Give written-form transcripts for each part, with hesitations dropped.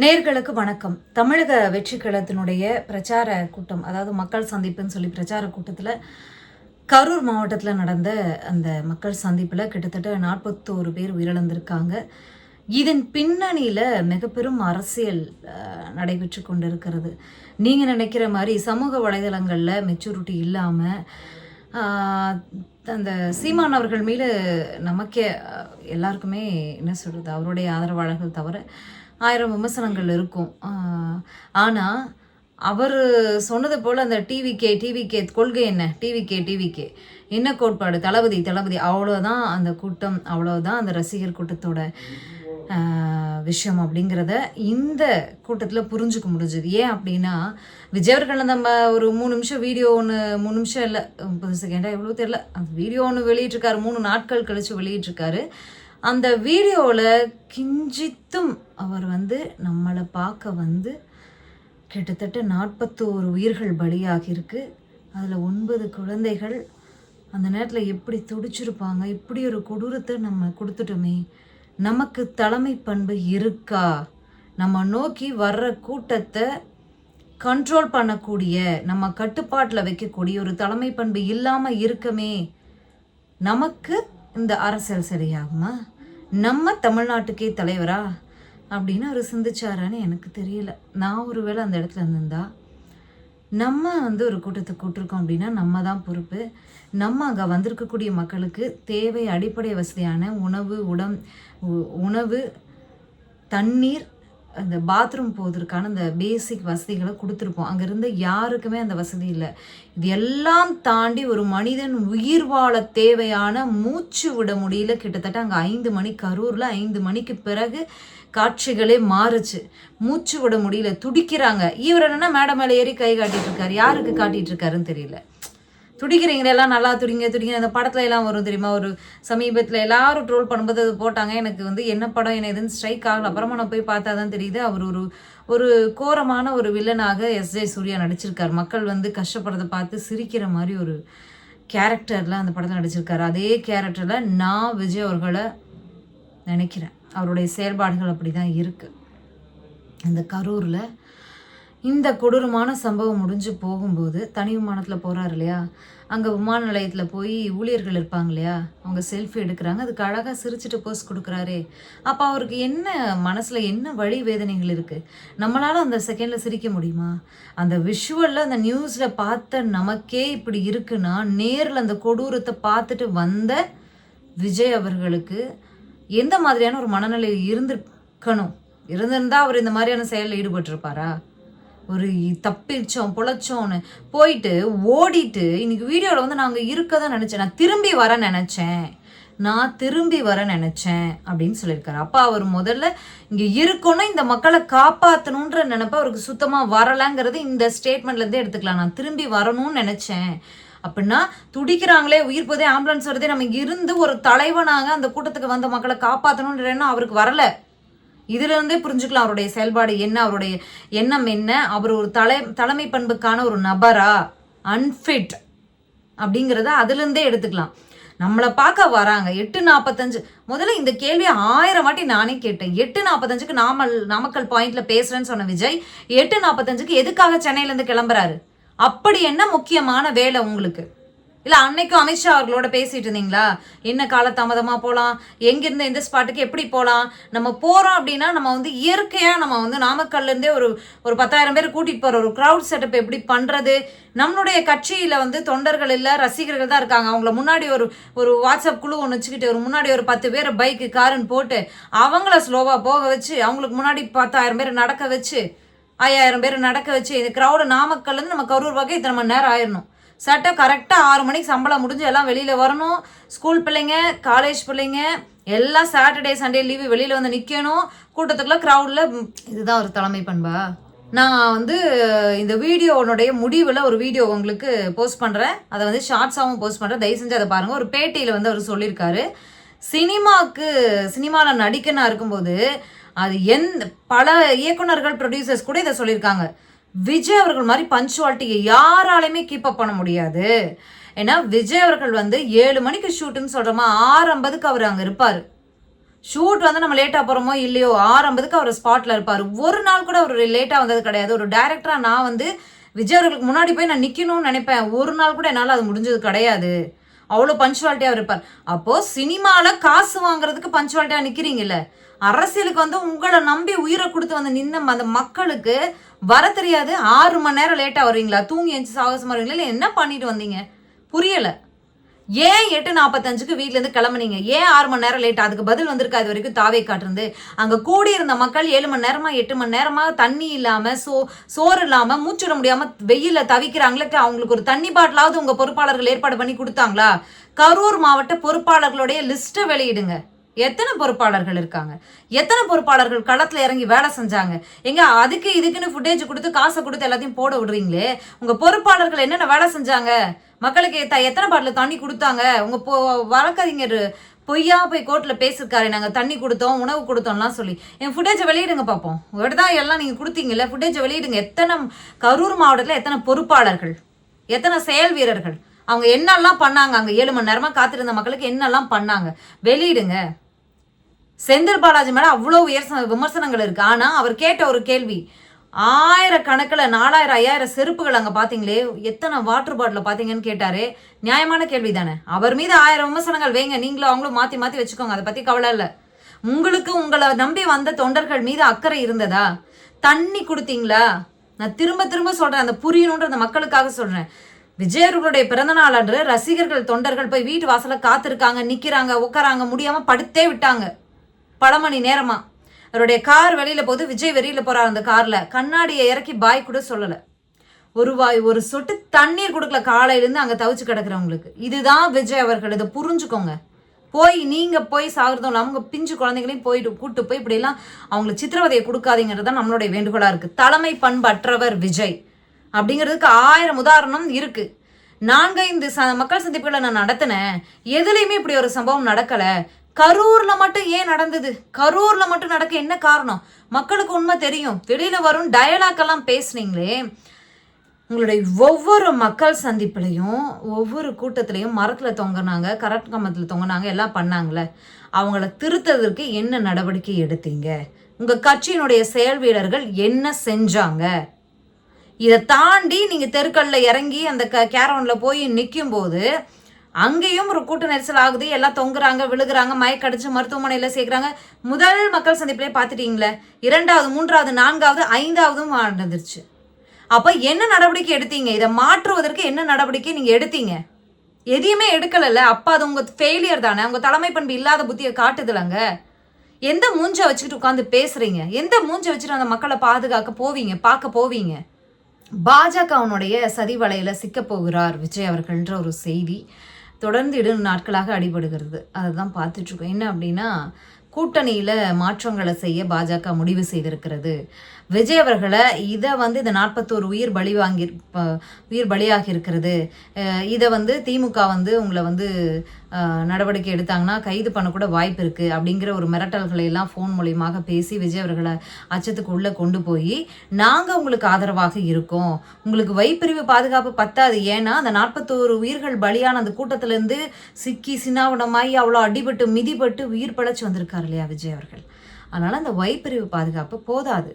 நேர்களுக்கு வணக்கம். தமிழக வெற்றி கழகத்தினுடைய பிரச்சார கூட்டம், அதாவது மக்கள் சந்திப்புன்னு சொல்லி பிரச்சார கூட்டத்தில் கரூர் மாவட்டத்தில் நடந்த அந்த மக்கள் சந்திப்பில் கிட்டத்தட்ட 41 பேர் உயிரிழந்திருக்காங்க. இதன் பின்னணியில் மிக பெரும் அரசியல் நடைபெற்று கொண்டிருக்கிறது. நீங்கள் நினைக்கிற மாதிரி சமூக வலைதளங்களில் மெச்சூரிட்டி இல்லாமல் அந்த சீமான் அவர்கள் மீது நமக்கே எல்லாருக்குமே என்ன சொல்கிறது, அவருடைய ஆதரவாளர்கள் தவிர 1000 விமர்சனங்கள் இருக்கும். ஆனால் அவர் சொன்னது போல் அந்த டிவிகே கொள்கை என்ன, டிவிகே என்ன கோட்பாடு, தளபதி அவ்வளோதான் அந்த கூட்டம், அவ்வளோதான் அந்த ரசிகர் கூட்டத்தோட விஷயம் அப்படிங்கிறத இந்த கூட்டத்தில் புரிஞ்சுக்க முடிஞ்சுது. ஏன் அப்படின்னா, விஜய் அவர்கள் நம்ம ஒரு 3 நிமிஷம் வீடியோ ஒன்று, 3 நிமிஷம் இல்லை 30 செகண்டாக எவ்வளோ தெரியல, அந்த வீடியோ ஒன்று வெளியிட்டிருக்காரு. 3 நாட்கள் கழித்து வெளியிட்டிருக்காரு. அந்த வீடியோவில் கிஞ்சித்தும் அவர் நம்மளை பார்க்க கிட்டத்தட்ட 41 உயிர்கள் பலியாகியிருக்கு. அதில் 9 குழந்தைகள். அந்த நேரத்தில் எப்படி துடிச்சிருப்பாங்க. இப்படி ஒரு கொடூரத்தை நம்ம கொடுத்துட்டோமே, நமக்கு தலைமை பண்பு இருக்கா? நம்ம நோக்கி வர்ற கூட்டத்தை கண்ட்ரோல் பண்ணக்கூடிய, நம்ம கட்டுப்பாட்டில் வைக்கக்கூடிய ஒரு தலைமை பண்பு இல்லாமல் இருக்கமே, நமக்கு இந்த அரசியல் சரியாகுமா? நம்ம தமிழ்நாட்டுக்கே தலைவரா அப்படின்னு அவர் சிந்திச்சாரான்னு எனக்கு தெரியல. நான் ஒருவேளை அந்த இடத்துல இருந்திருந்தா, நம்ம ஒரு கூட்டத்தை கூட்டிருக்கோம் அப்படின்னா நம்ம தான் பொறுப்பு. நம்ம அங்கே வந்திருக்கக்கூடிய மக்களுக்கு தேவை அடிப்படை வசதியான உணவு, தண்ணீர், அந்த பாத்ரூம் போவதற்கான அந்த பேசிக் வசதிகளை கொடுத்துருப்போம். அங்கே இருந்த யாருக்குமே அந்த வசதி இல்லை. இது எல்லாம் தாண்டி ஒரு மனிதன் உயிர் வாழ தேவையான மூச்சு விட முடியல. கிட்டத்தட்ட அங்கே 5 மணி, கரூரில் 5 மணிக்கு பிறகு காட்சிகளே மாறுச்சு. மூச்சு விட முடியல, துடிக்கிறாங்க. இவர் என்னன்னா மேடம் மேலே ஏறி கை காட்டிட்டு இருக்காரு. யாருக்கு காட்டிட்டு இருக்காருன்னு தெரியல. துடிக்கிறீங்களே எல்லாம், நல்லா துடிங்க. அந்த படத்துல எல்லாம் வரும் தெரியுமா, ஒரு சமீபத்தில் எல்லாரும் ட்ரோல் பண்ணும்போது அது போட்டாங்க. எனக்கு என்ன படம் என்ன எதுன்னு ஸ்ட்ரைக் ஆகல. அப்புறமா நான் போய் பார்த்தா தான் தெரியுது, அவர் ஒரு கோரமான ஒரு வில்லனாக எஸ்ஜே சூர்யா நடிச்சிருக்காரு. மக்கள் கஷ்டப்படுறதை பார்த்து சிரிக்கிற மாதிரி ஒரு கேரக்டரில் அந்த படத்தில் நடிச்சிருக்காரு. அதே கேரக்டரில் நான் விஜய் அவர்களை நினைக்கிறேன். அவருடைய செயல்பாடுகள் அப்படி தான் இருக்குது. அந்த கரூரில் இந்த கொடூரமான சம்பவம் முடிஞ்சு போகும்போது தனி விமானத்தில் போகிறாரு இல்லையா, அங்கே விமான நிலையத்தில் போய் ஊழியர்கள் இருப்பாங்க இல்லையா, அவங்க செல்ஃபி எடுக்கிறாங்க. அதுக்கு அழகாக சிரிச்சுட்டு போஸ்ட் கொடுக்குறாரே. அப்போ அவருக்கு என்ன மனசில் என்ன வழி வேதனைகள் இருக்குது? நம்மளால் அந்த செகண்டில் சிரிக்க முடியுமா? அந்த விஷுவலில் அந்த நியூஸில் பார்த்த நமக்கே இப்படி இருக்குன்னா, நேரில் அந்த கொடூரத்தை பார்த்துட்டு வந்த விஜய் அவர்களுக்கு எந்த மாதிரியான ஒரு மனநிலை இருந்திருந்தால் அவர் இந்த மாதிரியான செயலில் ஈடுபட்டிருப்பாரா? ஒரு தப்பிச்சோம் பொழைச்சோன்னு போயிட்டு ஓடிட்டு இன்னைக்கு வீடியோவில் நாங்கள் இருக்க தான் நினச்சேன், நான் திரும்பி வர நினச்சேன் அப்படின்னு சொல்லியிருக்காரு. அப்போ அவர் முதல்ல இங்கே இருக்கணும், இந்த மக்களை காப்பாற்றணுன்ற நினைப்ப அவருக்கு சுத்தமாக வரலைங்கிறது இந்த ஸ்டேட்மெண்ட்லேருந்தே எடுத்துக்கலாம். நான் திரும்பி வரணும்னு நினச்சேன் அப்படின்னா, துடிக்கிறாங்களே, உயிர் போதே, ஆம்புலன்ஸ் வருதே, நம்ம இருந்து ஒரு தலைவனாக அந்த கூட்டத்துக்கு வந்த மக்களை காப்பாற்றணுன்ற எண்ணம் அவருக்கு வரலை. இதுலேருந்தே புரிஞ்சுக்கலாம் அவருடைய செயல்பாடு என்ன, அவருடைய எண்ணம் என்ன. அவர் ஒரு தலைமை பண்புக்கான ஒரு நபரா, அன்ஃபிட் அப்படிங்கிறத அதுலேருந்தே எடுத்துக்கலாம். நம்மளை பார்க்க வராங்க 8:45. முதல்ல இந்த கேள்வியை 1000 வாட்டி நானே கேட்டேன். 8:45க்கு நாமக்கல் பாயிண்ட்ல பேசுறேன்னு சொன்ன விஜய் 8:45க்கு எதுக்காக சென்னையிலேருந்து கிளம்புறாரு? அப்படி என்ன முக்கியமான வேலை உங்களுக்கு? இல்லை அன்னைக்கும் அமித்ஷா அவர்களோட பேசிட்டு இருந்தீங்களா? என்ன காலதாமதமாக போகலாம், எங்கேருந்து எந்த ஸ்பாட்டுக்கு எப்படி போகலாம், நம்ம போகிறோம் அப்படின்னா நம்ம இயற்கையாக நம்ம நாமக்கல்லேருந்தே ஒரு 10,000 பேர் கூட்டிகிட்டு போகிற ஒரு க்ரௌட் செட்டப் எப்படி பண்ணுறது? நம்மளுடைய கட்சியில் தொண்டர்கள் இல்லை, ரசிகர்கள் தான் இருக்காங்க. அவங்கள முன்னாடி ஒரு வாட்ஸ்அப் குழு ஒன்று வச்சுக்கிட்டு முன்னாடி ஒரு 10 பேர் பைக்கு காருன்னு போட்டு அவங்கள ஸ்லோவாக போக வச்சு, அவங்களுக்கு முன்னாடி 10,000 பேர் நடக்க வச்சு, 5000 பேர் நடக்க வச்சு, இந்த க்ரௌடு நாமக்கல்லேருந்து நம்ம கரூர் வகை இத்தனை மணி நேரம் ஆயிடணும். சட்டை கரெக்டாக 6 மணிக்கு சம்பளம் முடிஞ்சு எல்லாம் வெளியில் வரணும். ஸ்கூல் பிள்ளைங்க, காலேஜ் பிள்ளைங்க எல்லாம் சாட்டர்டே சண்டே லீவு வெளியில் நிற்கணும் கூட்டத்துக்குள்ள, க்ரௌடில். இதுதான் ஒரு தலைமை பண்பா? நான் இந்த வீடியோனுடைய முடிவில் ஒரு வீடியோ உங்களுக்கு போஸ்ட் பண்ணுறேன். அதை ஷார்ட்ஸாகவும் போஸ்ட் பண்ணுறேன். தயவு செஞ்சு அதை பாருங்கள். ஒரு பேட்டியில் அவர் சொல்லியிருக்காரு, சினிமாவில் நடிக்க நான் இருக்கும்போது அது பல இயக்குனர்கள், ப்ரொடியூசர்ஸ் கூட இதை சொல்லியிருக்காங்க. விஜய் அவர்கள் மாதிரி பஞ்சுவாலிட்டியை யாராலையுமே கீப் அப் பண்ண முடியாது. ஏன்னா விஜய் அவர்கள் 7 மணிக்கு ஷூட்டுன்னு சொல்கிறோமா, 6:50க்கு அவர் அங்கே இருப்பார். ஷூட் வந்து நம்ம லேட்டாக போகிறோமோ இல்லையோ 6:50க்கு அவர் ஸ்பாட்டில் இருப்பார். ஒரு நாள் கூட அவர் லேட்டாக வந்தது கிடையாது. ஒரு டைரக்டராக நான் வந்து விஜய் அவர்களுக்கு முன்னாடி போய் நான் நிற்கணும்னு நினைப்பேன். ஒரு நாள் கூட என்னால் அது முடிஞ்சது கிடையாது. அவ்வளோ பஞ்சுவாலிட்டியாக இருப்பார். அப்போது சினிமாவில் காசு வாங்குறதுக்கு பஞ்சுவாலிட்டியாக நிற்கிறீங்கல்ல, அரசியலுக்கு வந்து உங்களை நம்பி உயிரை கொடுத்து வந்து நின்ன அந்த மக்களுக்கு வர தெரியாது. 6 மணி நேரம் லேட்டாக வருவீங்களா? தூங்கி எழுந்து சாகசமாக வருவீங்களா? இல்லை என்ன பண்ணிட்டு வந்தீங்க? புரியலை. ஏன் 8:45க்கு வீட்டிலேருந்து கிளம்புனீங்க? ஏன் 6 மணி நேரம் லேட்? அதுக்கு பதில் வந்திருக்கு அது வரைக்கும் தாவே காட்டுருந்து. அங்கே கூடியிருந்த மக்கள் 7 மணி நேரமா 8 மணி நேரமா தண்ணி இல்லாமல் சோறு இல்லாமல் மூச்சுட முடியாமல் வெயிலில் தவிக்கிறாங்களே. அவங்களுக்கு ஒரு தண்ணி பாட்டிலாவது உங்கள் பொறுப்பாளர்கள் ஏற்பாடு பண்ணி கொடுத்தாங்களா? கரூர் மாவட்ட பொறுப்பாளர்களுடைய லிஸ்ட்டை வெளியிடுங்க. எத்தனை பொறுப்பாளர்கள் இருக்காங்க? எத்தனை பொறுப்பாளர்கள் களத்தில் இறங்கி வேலை செஞ்சாங்க? எங்க அதுக்கு இதுக்குன்னு ஃபுட்டேஜ் கொடுத்து காசை கொடுத்து எல்லாத்தையும் போட விடுறீங்களே. உங்கள் பொறுப்பாளர்கள் என்னென்ன வேலை செஞ்சாங்க? மக்களுக்கு எத்தனை பாட்டில் தண்ணி கொடுத்தாங்க? உங்கள் வழக்கறிஞர் பொய்யா போய் கோர்ட்டில் பேசியிருக்காரு, நாங்கள் தண்ணி கொடுத்தோம் உணவு கொடுத்தோம்லாம் சொல்லி. என் ஃபுட்டேஜை வெளியிடுங்க பார்ப்போம். தான் எல்லாம் நீங்கள் கொடுத்தீங்கல்ல, ஃபுட்டேஜை வெளியிடுங்க. எத்தனை கரூர் மாவட்டத்தில் எத்தனை பொறுப்பாளர்கள், எத்தனை செயல் வீரர்கள், அவங்க என்னெல்லாம் பண்ணாங்க, அங்கே 7 மணி நேரமாக காத்திருந்த மக்களுக்கு என்னெல்லாம் பண்ணாங்க வெளியிடுங்க. செந்தில் பாலாஜி மேலே அவ்வளோ விமர்சனங்கள் இருக்கு. ஆனால் அவர் கேட்ட ஒரு கேள்வி, 1000 கணக்கில் 4000 5000 செருப்புகள் அங்கே பார்த்தீங்களே, எத்தனை வாட்டர் பாட்டில் பார்த்தீங்கன்னு கேட்டாரு. நியாயமான கேள்வி தானே. அவர் மீது 1000 விமர்சனங்கள் வைங்க, நீங்களும் அவங்களும் மாற்றி மாற்றி வச்சுக்கோங்க, அதை பற்றி கவலை இல்லை. உங்களுக்கு உங்களை நம்பி வந்த தொண்டர்கள் மீது அக்கறை இருந்ததா? தண்ணி கொடுத்தீங்களா? நான் திரும்ப திரும்ப சொல்கிறேன், அந்த புரியணுன்ற அந்த மக்களுக்காக சொல்கிறேன். விஜய் அவர்களுடைய பிறந்த நாள் அன்று ரசிகர்கள் தொண்டர்கள் போய் வீட்டு வாசலில் காத்திருக்காங்க, நிற்கிறாங்க, உட்காராங்க, முடியாமல் படுத்தே விட்டாங்க பல மணி நேரமா. அவருடைய கார் வெளியில போது விஜய் வெளியில போறாரு. அந்த கார்ல கண்ணாடியை இறக்கி பாய் கூட சொல்லலை. ஒரு சொட்டு தண்ணீர் கொடுக்கல காலையிலேருந்து அங்கே தவிச்சு கிடக்குறவங்களுக்கு. இதுதான் விஜய் அவர்கள். இதை புரிஞ்சுக்கோங்க. நீங்க போய் சாகுறதும் அவங்க பிஞ்சு குழந்தைகளையும் கூட்டு போய் இப்படிலாம் அவங்களுக்கு சித்திரவதையை கொடுக்காதீங்கிறது தான் நம்மளுடைய வேண்டுகோளா இருக்கு. தலைமை பண்பற்றவர் விஜய் அப்படிங்கிறதுக்கு 1000 உதாரணம் இருக்கு. 4-5 மக்கள் சந்திப்புகளை நான் நடத்தினேன், எதுலையுமே இப்படி ஒரு சம்பவம் நடக்கல. கரூர்ல மட்டும் ஏன் நடந்தது? கரூர்ல மட்டும் நடக்க என்ன காரணம்? மக்களுக்கு உண்மை தெரியும். வெளியில வரும் டயலாக்கெல்லாம் பேசுனீங்களே. உங்களுடைய ஒவ்வொரு மக்கள் சந்திப்புலையும் ஒவ்வொரு கூட்டத்திலையும் மரத்தில் தொங்கினாங்க, கரண்ட் கம்பத்தில் தொங்கினாங்க, எல்லாம் பண்ணாங்களே. அவங்கள திருத்ததற்கு என்ன நடவடிக்கை எடுத்தீங்க? உங்கள் கட்சியினுடைய செயல் வீரர்கள் என்ன செஞ்சாங்க? இதை தாண்டி நீங்கள் தெருக்களில் இறங்கி அந்த கேரவனில் போய் நிற்கும் போது அங்கேயும் ஒரு கூட்ட நெரிசல் ஆகுது, எல்லாம் தொங்குறாங்க, விழுகிறாங்க, மயக்கடிச்சு மருத்துவமனையில் சேர்க்குறாங்க. முதல் மக்கள் சந்திப்பிலே பார்த்துட்டீங்களே, 2வது 3வது 4வது 5வதும் நடந்துருச்சு. அப்போ என்ன நடவடிக்கை எடுத்தீங்க? இதை மாற்றுவதற்கு என்ன நடவடிக்கை நீங்கள் எடுத்தீங்க? எதையுமே எடுக்கலைல்ல. அப்போ அது உங்கள் ஃபெயிலியர் தானே. உங்கள் தலைமை பண்பு இல்லாத புத்தியை காட்டுதுலங்க. எந்த மூஞ்சை வச்சுக்கிட்டு உட்காந்து பேசுகிறீங்க? எந்த மூஞ்சை வச்சுட்டு அந்த மக்களை பாதுகாக்க போவீங்க, பார்க்க போவீங்க? பாஜகவனுடைய சதி வலையில் சிக்க போகிறார் விஜய் அவர்கள்ன்ற ஒரு செய்தி தொடர்ந்து 2 நாட்களாக அடிபடுகிறது. அதை தான் பார்த்துட்ருக்கோம். என்ன அப்படின்னா, கூட்டணியில் மாற்றங்களை செய்ய பாஜக முடிவு செய்திருக்கிறது. விஜய் அவர்களை இதை வந்து இந்த 41 உயிர் பலியாகி இருக்கிறது. இதை வந்து திமுக வந்து உங்களை வந்து நடவடிக்கை எடுத்தாங்கன்னா கைது பண்ணக்கூட வாய்ப்பு இருக்குது அப்படிங்கிற ஒரு மிரட்டல்களை எல்லாம் ஃபோன் மூலியமாக பேசி விஜய் அவர்களை அச்சத்துக்கு உள்ளே கொண்டு போய், நாங்கள் உங்களுக்கு ஆதரவாக இருக்கோம், உங்களுக்கு வைப்பிரிவு பாதுகாப்பு பத்தாது, ஏன்னா அந்த 41 உயிர்கள் பலியான அந்த கூட்டத்திலேருந்து சிக்கி சின்னாவனமாகி அவ்வளோ அடிபட்டு மிதிப்பட்டு உயிர் பழச்சி வந்திருக்காரு இல்லையா விஜய் அவர்கள். அதனால் அந்த வைப்பிரிவு பாதுகாப்பு போதாது.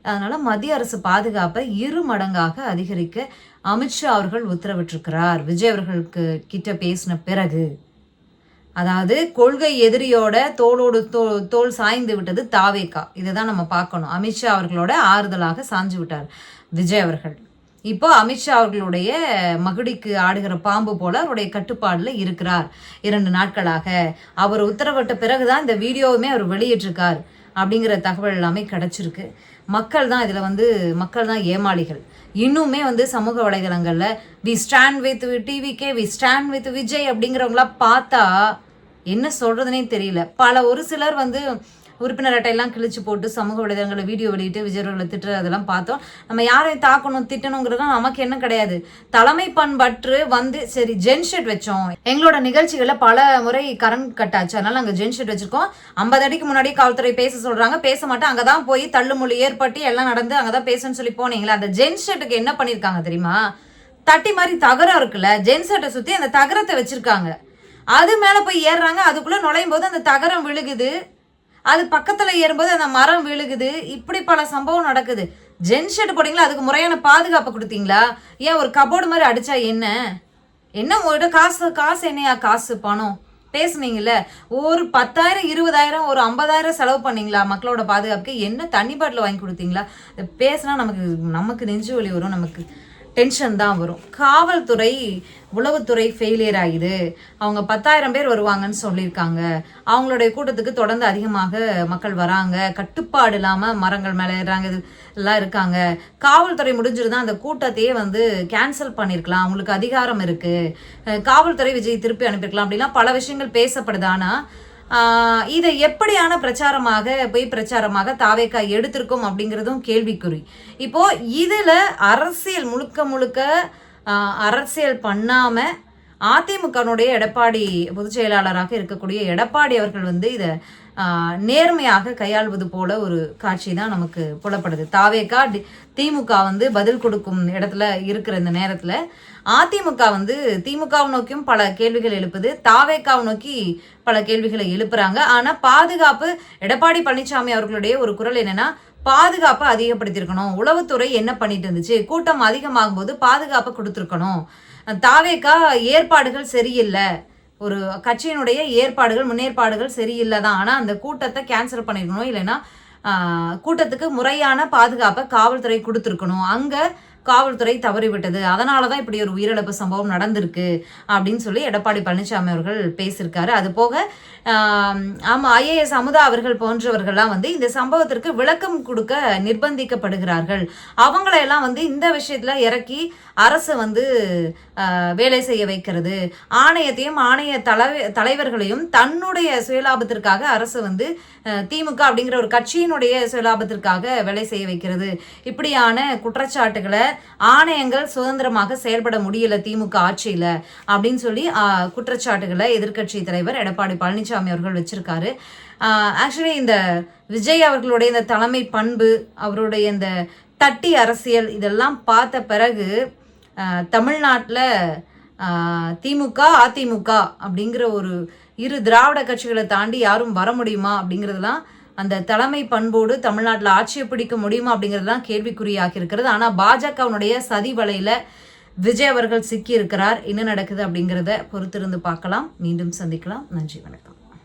அதனால் மத்திய அரசு பாதுகாப்பை 2 மடங்காக அதிகரிக்க அமித்ஷா அவர்கள் உத்தரவிட்டிருக்கிறார். விஜய் அவர்களுக்கு கிட்ட பேசின பிறகு, அதாவது கொள்கை எதிரியோட தோளோடு தோல் சாய்ந்து விட்டது தாவேகா. இதை தான் நம்ம பார்க்கணும். அமித்ஷா அவர்களோட ஆறுதலாக சாஞ்சு விட்டார் விஜய் அவர்கள். இப்போ அமித்ஷா அவர்களுடைய மகுடிக்கு ஆடுகிற பாம்பு போல அவருடைய கட்டுப்பாடில் இருக்கிறார் 2 நாட்களாக. அவர் உத்தரவிட்ட பிறகுதான் இந்த வீடியோவுமே அவர் வெளியிட்டிருக்கார் அப்படிங்கிற தகவல் எல்லாமே கிடச்சிருக்கு. மக்கள் தான் இதில் வந்து மக்கள் தான் ஏமாளிகள். இன்னுமே வந்து சமூக வலைதளங்களில் we stand with TVK, we stand with Vijay அப்படிங்கிறவங்களாம் பார்த்தா என்ன சொல்கிறதுனே தெரியல. ஒரு சிலர் வந்து உறுப்பினர் அட்டையெல்லாம் கிழிச்சு போட்டு சமூக வலைதளங்களில் வீடியோ வெளியிட்டு விஜயர்களை திட்டுற அதெல்லாம் பார்த்தோம். நம்ம யாரையும் தாக்கணும் திட்டணுங்கிறதுலாம் நமக்கு என்ன கிடையாது. தலைமை பண்பற்று வந்து சரி ஜென்ஷெட் வச்சோம். எங்களோட நிகழ்ச்சிகளில் பல முறை கரண்ட் கட்டாச்சு, அதனால நாங்கள் ஜென்ஷெட் வச்சிருக்கோம். 50 அடிக்கு முன்னாடி காவல்துறை பேச சொல்கிறாங்க, பேச மாட்டேன். அங்கே தான் போய் தள்ளுமொழி ஏற்பட்டு எல்லாம் நடந்து அங்கே தான் பேசுன்னு சொல்லி போனீங்களா. அந்த ஜென்ஷெட்டுக்கு என்ன பண்ணியிருக்காங்க தெரியுமா? தட்டி மாதிரி தகரம் இருக்குல்ல, ஜென்ஷெட்டை சுற்றி அந்த தகரத்தை வச்சுருக்காங்க. அது மேலே போய் ஏறுறாங்க, அதுக்குள்ளே நுழையும் போது அந்த தகரம் விழுகுது. அது பக்கத்துல ஏறும்போது அந்த மரம் விழுகுது. இப்படி பல சம்பவம் நடக்குது. ஜென் ஷெட் போட்டீங்களா, அதுக்கு முறையான பாதுகாப்பு கொடுத்தீங்களா? ஏன் ஒரு கபோர்டு மாதிரி அடிச்சா என்ன? உங்கள்கிட்ட காசு என்னையா, காசு பணம் பேசுனீங்கல்ல, ஒரு 10,000 20,000 ஒரு 50,000 செலவு பண்ணீங்களா மக்களோட பாதுகாப்புக்கு? என்ன தண்ணி பாட்டில் வாங்கி கொடுத்தீங்களா? பேசினா நமக்கு நெஞ்சு வலி வரும், நமக்கு டென்ஷன் தான் வரும். காவல்துறை உளவுத்துறை ஃபெயிலியர் ஆகுது. அவங்க 10,000 பேர் வருவாங்கன்னு சொல்லியிருக்காங்க. அவங்களுடைய கூட்டத்துக்கு தொடர்ந்து அதிகமாக மக்கள் வராங்க. கட்டுப்பாடு இல்லாமல் மரங்கள் மேலே ஏறாங்க, எல்லாம் இருக்காங்க. காவல்துறை முடிஞ்சிருந்தா அந்த கூட்டத்தையே கேன்சல் பண்ணியிருக்கலாம். அவங்களுக்கு அதிகாரம் இருக்கு. காவல்துறை விஜய் திருப்பி அனுப்பியிருக்கலாம். அப்படிலாம் பல விஷயங்கள் பேசப்படுது. ஆனால் இதை எப்படியான பொய் பிரச்சாரமாக தாவேக்கா எடுத்திருக்கும் அப்படிங்கிறதும் கேள்விக்குறி. இப்போ இதுல அரசியல் முழுக்க அரசியல் பண்ணாம அதிமுகனுடைய எடப்பாடி பொதுச் செயலாளராக இருக்கக்கூடிய எடப்பாடி அவர்கள் இதை நேர்மையாக கையாள்வது போல ஒரு காட்சி தான் நமக்கு புலப்படுது. தாவேக்கா திமுக பதில் கொடுக்கும் இடத்துல இருக்கிற இந்த நேரத்துல அதிமுக திமுகவை நோக்கியும் பல கேள்விகள் எழுப்புது, தாவேக்காவை நோக்கி பல கேள்விகளை எழுப்புறாங்க. ஆனா பாதுகாப்பு, எடப்பாடி பழனிசாமி அவர்களுடைய ஒரு குரல் என்னன்னா, பாதுகாப்பை அதிகப்படுத்திருக்கணும். உளவுத்துறை என்ன பண்ணிட்டு இருந்துச்சு, கூட்டம் அதிகமாகும் போது பாதுகாப்பை கொடுத்துருக்கணும். தாவேக்கா ஏற்பாடுகள் சரியில்லை, ஒரு கட்சியினுடைய முன்னேற்பாடுகள் சரியில்லை தான். ஆனா அந்த கூட்டத்தை கேன்சல் பண்ணிருக்கணும், இல்லைன்னா கூட்டத்துக்கு முறையான பாதுகாப்பை காவல்துறை கொடுத்துருக்கணும். அங்க காவல்துறை தவறிவிட்டது, அதனாலதான் இப்படி ஒரு உயிரிழப்பு சம்பவம் நடந்திருக்கு அப்படின்னு சொல்லி எடப்பாடி பழனிசாமி அவர்கள் பேசியிருக்காரு. அது போக IAS அமுதா அவர்கள் போன்றவர்கள்லாம் இந்த சம்பவத்திற்கு விளக்கம் கொடுக்க நிர்பந்திக்கப்படுகிறார்கள். அவங்களையெல்லாம் இந்த விஷயத்துல இறக்கி அரசு வேலை செய்ய வைக்கிறது, ஆணையத்தையும் ஆணைய தலைவர்களையும் தன்னுடைய சுயலாபத்திற்காக அரசு திமுக அப்படிங்கிற ஒரு கட்சியினுடைய சுயலாபத்திற்காக வேலை செய்ய வைக்கிறது. இப்படியான குற்றச்சாட்டுகளை, ஆணையங்கள் சுதந்திரமாக செயல்பட முடியல திமுக ஆட்சியில அப்படின்னு சொல்லி குற்றச்சாட்டுகளை எதிர்க்கட்சி தலைவர் எடப்பாடி பழனிசாமி அவர்கள் வச்சிருக்காரு. ஆக்சுவலி இந்த விஜய் அவர்களுடைய இந்த தலைமை பண்பு, அவருடைய இந்த தட்டி அரசியல் இதெல்லாம் பார்த்த பிறகு தமிழ்நாட்டில் திமுக அதிமுக அப்படிங்கிற ஒரு இரு திராவிட கட்சிகளை தாண்டி யாரும் வர முடியுமா அப்படிங்கிறதுலாம், அந்த தலைமை பண்போடு தமிழ்நாட்டில் ஆட்சியை பிடிக்க முடியுமா அப்படிங்கிறதுலாம் கேள்விக்குறியாகி இருக்கிறது. ஆனால் பாஜகவுடைய சதி வலையில விஜய் அவர்கள் சிக்கி இருக்கிறார். என்ன நடக்குது அப்படிங்கிறத பொறுத்திருந்து பார்க்கலாம். மீண்டும் சந்திக்கலாம். நன்றி, வணக்கம்.